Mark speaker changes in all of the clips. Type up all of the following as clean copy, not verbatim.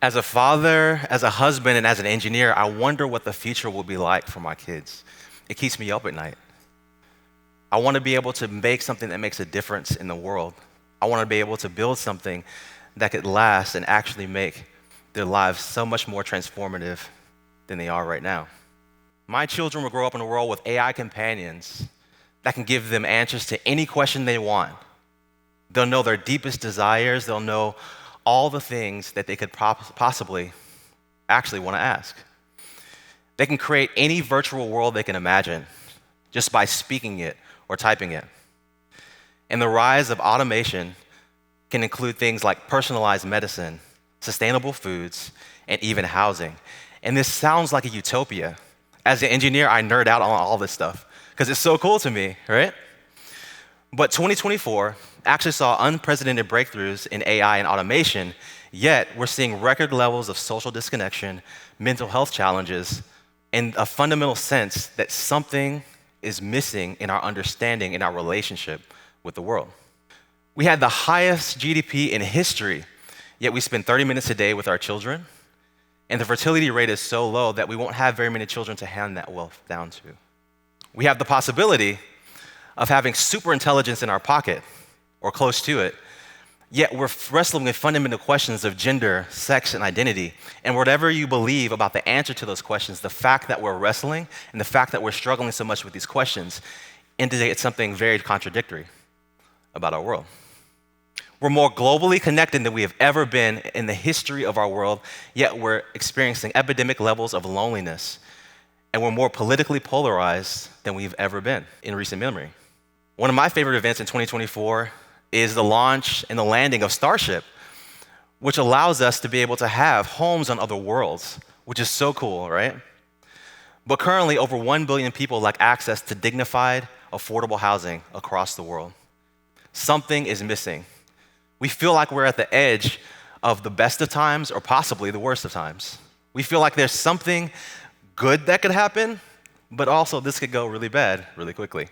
Speaker 1: As a father, as a husband, and as an engineer, I wonder what the future will be like for my kids. It keeps me up at night. I want to be able to make something that makes a difference in the world. I want to be able to build something that could last and actually make their lives so much more transformative than they are right now. My children will grow up in a world with AI companions that can give them answers to any question they want. They'll know their deepest desires. They'll know all the things that they could possibly actually want to ask. They can create any virtual world they can imagine just by speaking it or typing it. And the rise of automation can include things like personalized medicine, sustainable foods, and even housing. And this sounds like a utopia. As an engineer, I nerd out on all this stuff because it's so cool to me, right? But 2024 actually saw unprecedented breakthroughs in AI and automation, yet we're seeing record levels of social disconnection, mental health challenges, and a fundamental sense that something is missing in our understanding, in our relationship with the world. We had the highest GDP in history, yet we spend 30 minutes a day with our children, and the fertility rate is so low that we won't have very many children to hand that wealth down to. We have the possibility of having super intelligence in our pocket, or close to it, yet we're wrestling with fundamental questions of gender, sex, and identity. And whatever you believe about the answer to those questions, the fact that we're wrestling and the fact that we're struggling so much with these questions indicates something very contradictory about our world. We're more globally connected than we have ever been in the history of our world, yet we're experiencing epidemic levels of loneliness, and we're more politically polarized than we've ever been in recent memory. One of my favorite events in 2024 is the launch and the landing of Starship, which allows us to be able to have homes on other worlds, which is so cool, right? But currently, over 1 billion people lack access to dignified, affordable housing across the world. Something is missing. We feel like we're at the edge of the best of times or possibly the worst of times. We feel like there's something good that could happen, but also this could go really bad really quickly.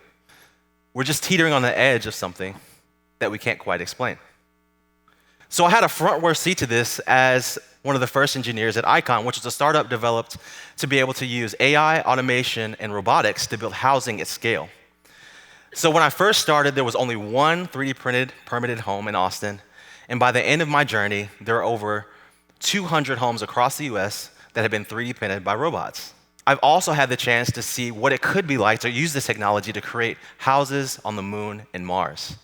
Speaker 1: We're just teetering on the edge of something that we can't quite explain. So I had a front row seat to this as one of the first engineers at Icon, which is a startup developed to be able to use AI, automation, and robotics to build housing at scale. So when I first started, there was only one 3D printed permitted home in Austin, and by the end of my journey, there are over 200 homes across the US that have been 3D printed by robots. I've also had the chance to see what it could be like to use this technology to create houses on the moon and Mars.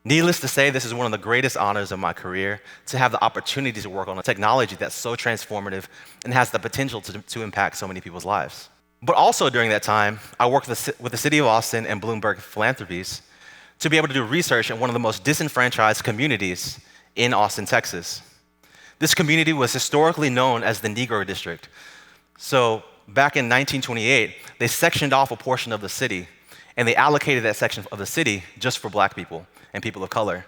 Speaker 1: Needless to say, this is one of the greatest honors of my career, to have the opportunity to work on a technology that's so transformative and has the potential to impact so many people's lives. But also during that time, I worked with the City of Austin and Bloomberg Philanthropies to be able to do research in one of the most disenfranchised communities in Austin, Texas. This community was historically known as the Negro District. So back in 1928, they sectioned off a portion of the city, and they allocated that section of the city just for Black people and people of color.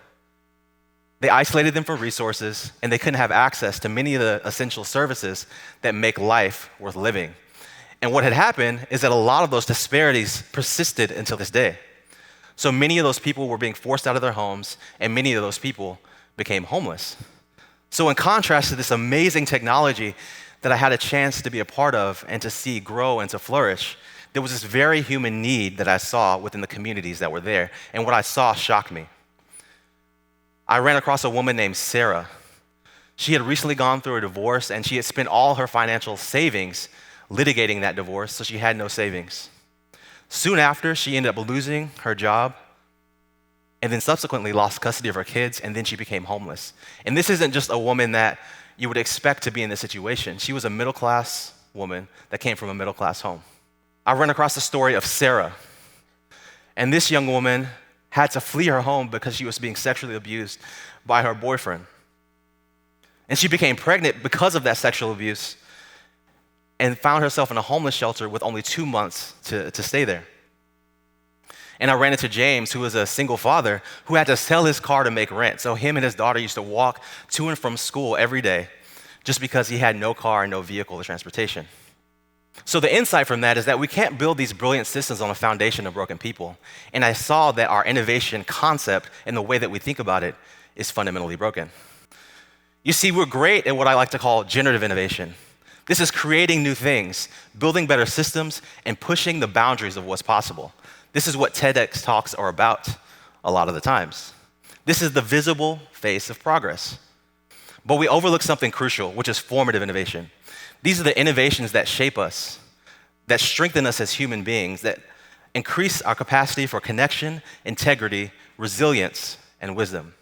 Speaker 1: They isolated them from resources, and they couldn't have access to many of the essential services that make life worth living. And what had happened is that a lot of those disparities persisted until this day. So many of those people were being forced out of their homes, and many of those people became homeless. So in contrast to this amazing technology that I had a chance to be a part of and to see grow and to flourish, there was this very human need that I saw within the communities that were there, and what I saw shocked me. I ran across a woman named Sarah. She had recently gone through a divorce, and she had spent all her financial savings litigating that divorce, so she had no savings. Soon after, she ended up losing her job, and then subsequently lost custody of her kids, and then she became homeless. And this isn't just a woman that you would expect to be in this situation. She was a middle-class woman that came from a middle-class home. I ran across the story of Sarah, and this young woman had to flee her home because she was being sexually abused by her boyfriend. And she became pregnant because of that sexual abuse and found herself in a homeless shelter with only 2 months to stay there. And I ran into James, who was a single father who had to sell his car to make rent. So him and his daughter used to walk to and from school every day just because he had no car and no vehicle or transportation. So the insight from that is that we can't build these brilliant systems on a foundation of broken people. And I saw that our innovation concept and the way that we think about it is fundamentally broken. You see, we're great at what I like to call generative innovation. This is creating new things, building better systems, and pushing the boundaries of what's possible. This is what TEDx talks are about a lot of the times. This is the visible face of progress. But we overlook something crucial, which is formative innovation. These are the innovations that shape us, that strengthen us as human beings, that increase our capacity for connection, integrity, resilience, and wisdom.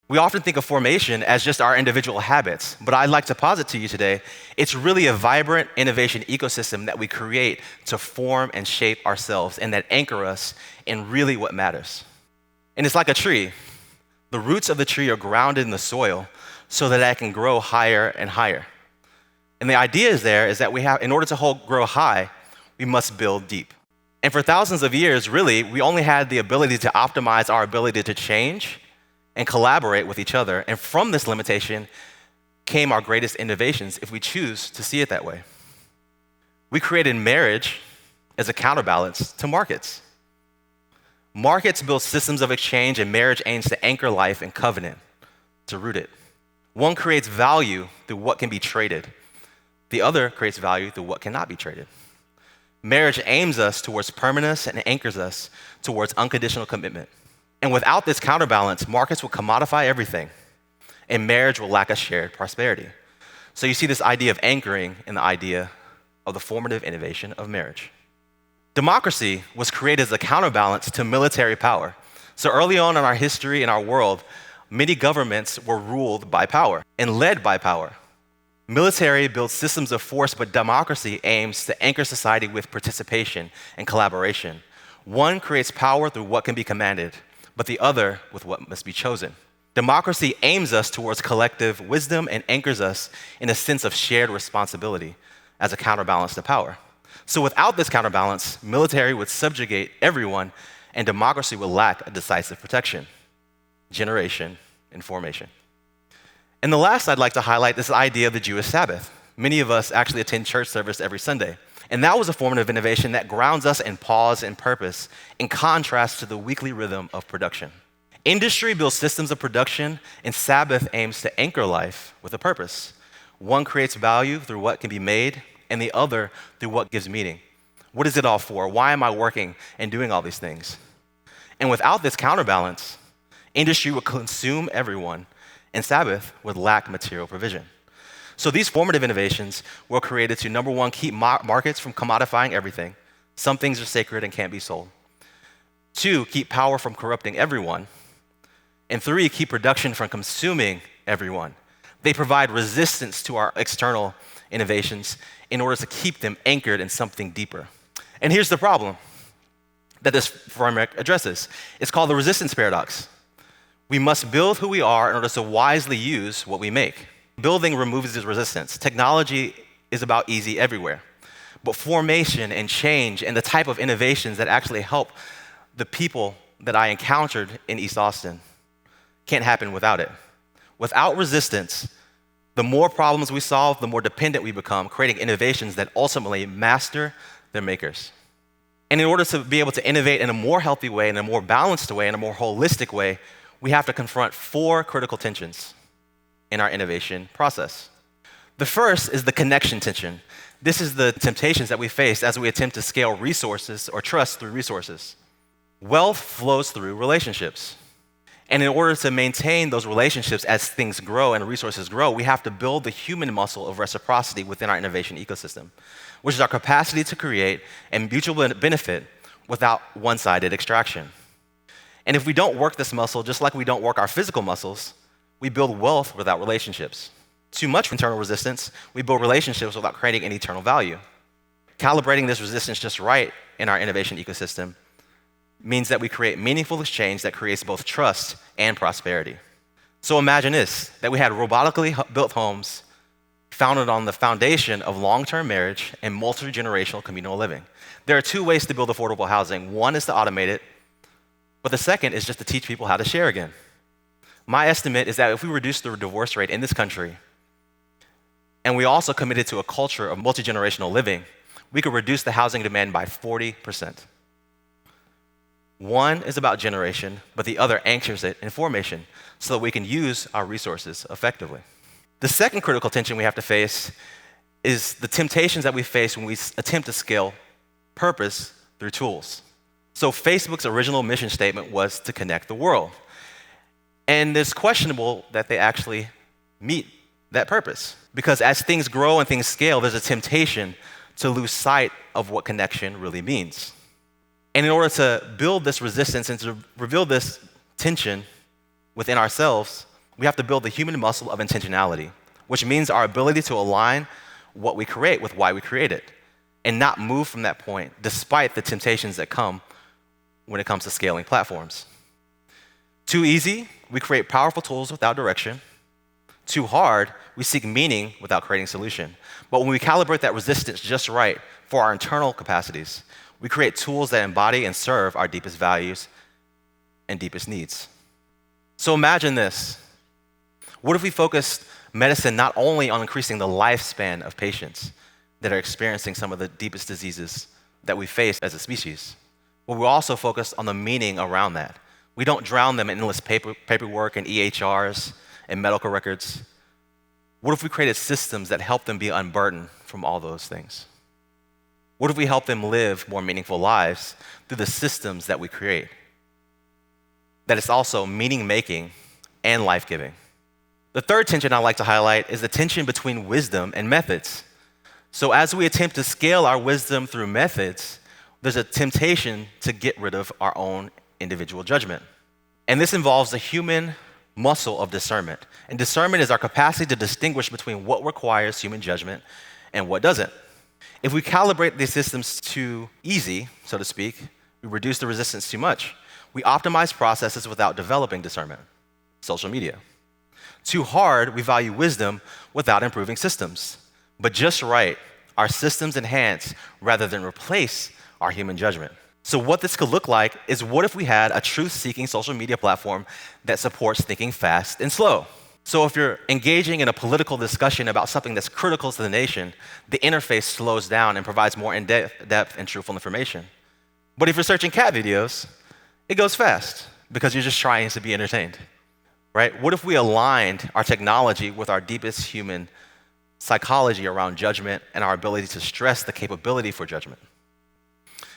Speaker 1: We often think of formation as just our individual habits, but I'd like to posit to you today, it's really a vibrant innovation ecosystem that we create to form and shape ourselves and that anchor us in really what matters. And it's like a tree. The roots of the tree are grounded in the soil so that it can grow higher and higher. And the idea is that we have, in order to grow high, we must build deep. And for thousands of years, really, we only had the ability to optimize our ability to change and collaborate with each other. And from this limitation came our greatest innovations, if we choose to see it that way. We created marriage as a counterbalance to markets. Markets build systems of exchange, and marriage aims to anchor life in covenant, to root it. One creates value through what can be traded. The other creates value through what cannot be traded. Marriage aims us towards permanence and anchors us towards unconditional commitment. And without this counterbalance, markets will commodify everything, and marriage will lack a shared prosperity. So you see this idea of anchoring in the idea of the formative innovation of marriage. Democracy was created as a counterbalance to military power. So early on in our history, in our world, many governments were ruled by power and led by power. Military builds systems of force, but democracy aims to anchor society with participation and collaboration. One creates power through what can be commanded, but the other with what must be chosen. Democracy aims us towards collective wisdom and anchors us in a sense of shared responsibility as a counterbalance to power. So without this counterbalance, military would subjugate everyone and democracy would lack a decisive protection, generation, and formation. And the last I'd like to highlight this idea of the Jewish Sabbath. Many of us actually attend church service every Sunday. And that was a formative innovation that grounds us in pause and purpose in contrast to the weekly rhythm of production. Industry builds systems of production, and Sabbath aims to anchor life with a purpose. One creates value through what can be made, and the other through what gives meaning. What is it all for? Why am I working and doing all these things? And without this counterbalance, industry would consume everyone, and Sabbath would lack material provision. So these formative innovations were created to, number one, keep markets from commodifying everything. Some things are sacred and can't be sold. Two, keep power from corrupting everyone. And three, keep production from consuming everyone. They provide resistance to our external innovations in order to keep them anchored in something deeper. And here's the problem that this framework addresses. It's called the resistance paradox. We must build who we are in order to wisely use what we make. Building removes this resistance. Technology is about easy everywhere. But formation and change and the type of innovations that actually help the people that I encountered in East Austin can't happen without it. Without resistance, the more problems we solve, the more dependent we become, creating innovations that ultimately master their makers. And in order to be able to innovate in a more healthy way, in a more balanced way, in a more holistic way, we have to confront 4 critical tensions in our innovation process. The first is the connection tension. This is the temptations that we face as we attempt to scale resources or trust through resources. Wealth flows through relationships. And in order to maintain those relationships as things grow and resources grow, we have to build the human muscle of reciprocity within our innovation ecosystem, which is our capacity to create and mutual benefit without one-sided extraction. And if we don't work this muscle, just like we don't work our physical muscles, we build wealth without relationships. Too much internal resistance, we build relationships without creating any eternal value. Calibrating this resistance just right in our innovation ecosystem means that we create meaningful exchange that creates both trust and prosperity. So imagine this, that we had robotically built homes founded on the foundation of long-term marriage and multi-generational communal living. There are 2 ways to build affordable housing. One is to automate it, but the second is just to teach people how to share again. My estimate is that if we reduce the divorce rate in this country, and we also committed to a culture of multi-generational living, we could reduce the housing demand by 40%. One is about generation, but the other anchors it in formation so that we can use our resources effectively. The second critical tension we have to face is the temptations that we face when we attempt to scale purpose through tools. So Facebook's original mission statement was to connect the world. And it's questionable that they actually meet that purpose. Because as things grow and things scale, there's a temptation to lose sight of what connection really means. And in order to build this resistance and to reveal this tension within ourselves, we have to build the human muscle of intentionality, which means our ability to align what we create with why we create it and not move from that point despite the temptations that come when it comes to scaling platforms. Too easy, we create powerful tools without direction. Too hard, we seek meaning without creating solution. But when we calibrate that resistance just right for our internal capacities, we create tools that embody and serve our deepest values and deepest needs. So imagine this. What if we focused medicine not only on increasing the lifespan of patients that are experiencing some of the deepest diseases that we face as a species, but we also focus on the meaning around that. We don't drown them in endless paperwork and EHRs and medical records. What if we created systems that help them be unburdened from all those things? What if we help them live more meaningful lives through the systems that we create? That is also meaning-making and life-giving. The third tension I'd like to highlight is the tension between wisdom and methods. So as we attempt to scale our wisdom through methods, there's a temptation to get rid of our own individual judgment. And this involves the human muscle of discernment. And discernment is our capacity to distinguish between what requires human judgment and what doesn't. If we calibrate these systems too easy, so to speak, we reduce the resistance too much. We optimize processes without developing discernment. Social media. Too hard, we value wisdom without improving systems. But just right, our systems enhance rather than replace our human judgment. So what this could look like is, what if we had a truth-seeking social media platform that supports thinking fast and slow? So if you're engaging in a political discussion about something that's critical to the nation, the interface slows down and provides more in-depth and truthful information. But if you're searching cat videos, it goes fast because you're just trying to be entertained, right? What if we aligned our technology with our deepest human psychology around judgment and our ability to stress the capability for judgment?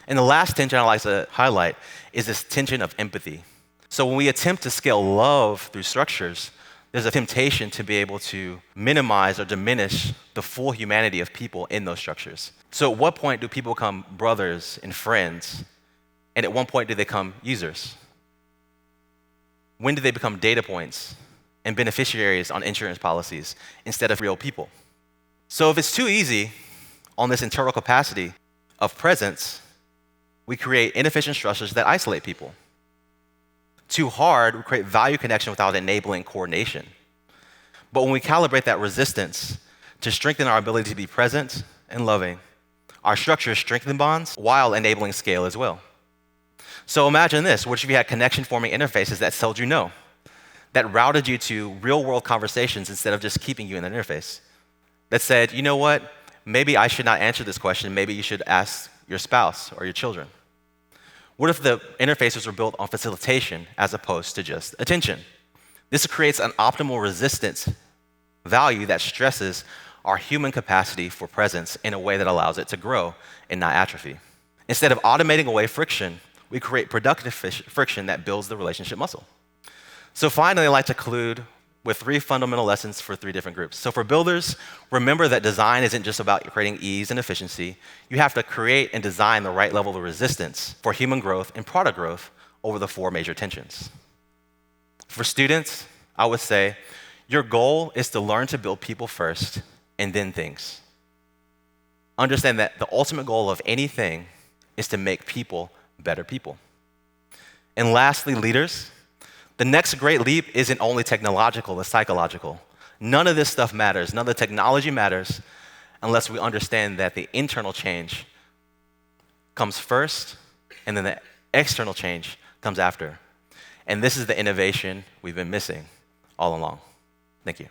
Speaker 1: And the last tension I'd like to highlight is this tension of empathy. So when we attempt to scale love through structures, there's a temptation to be able to minimize or diminish the full humanity of people in those structures. So at what point do people become brothers and friends? And at one point do they become users? When do they become data points and beneficiaries on insurance policies instead of real people? So if it's too easy on this internal capacity of presence, we create inefficient structures that isolate people. Too hard, we create value connection without enabling coordination. But when we calibrate that resistance to strengthen our ability to be present and loving, our structures strengthen bonds while enabling scale as well. So imagine this. What if you had connection-forming interfaces that told you no, that routed you to real-world conversations instead of just keeping you in an interface, that said, you know what, maybe I should not answer this question, maybe you should ask your spouse or your children? What if the interfaces were built on facilitation as opposed to just attention? This creates an optimal resistance value that stresses our human capacity for presence in a way that allows it to grow and not atrophy. Instead of automating away friction, we create productive friction that builds the relationship muscle. So finally, I'd like to conclude with 3 fundamental lessons for 3 different groups. So for builders, remember that design isn't just about creating ease and efficiency. You have to create and design the right level of resistance for human growth and product growth over the 4 major tensions. For students, I would say, your goal is to learn to build people first and then things. Understand that the ultimate goal of anything is to make people better people. And lastly, leaders, the next great leap isn't only technological, it's psychological. None of this stuff matters. None of the technology matters unless we understand that the internal change comes first and then the external change comes after. And this is the innovation we've been missing all along. Thank you.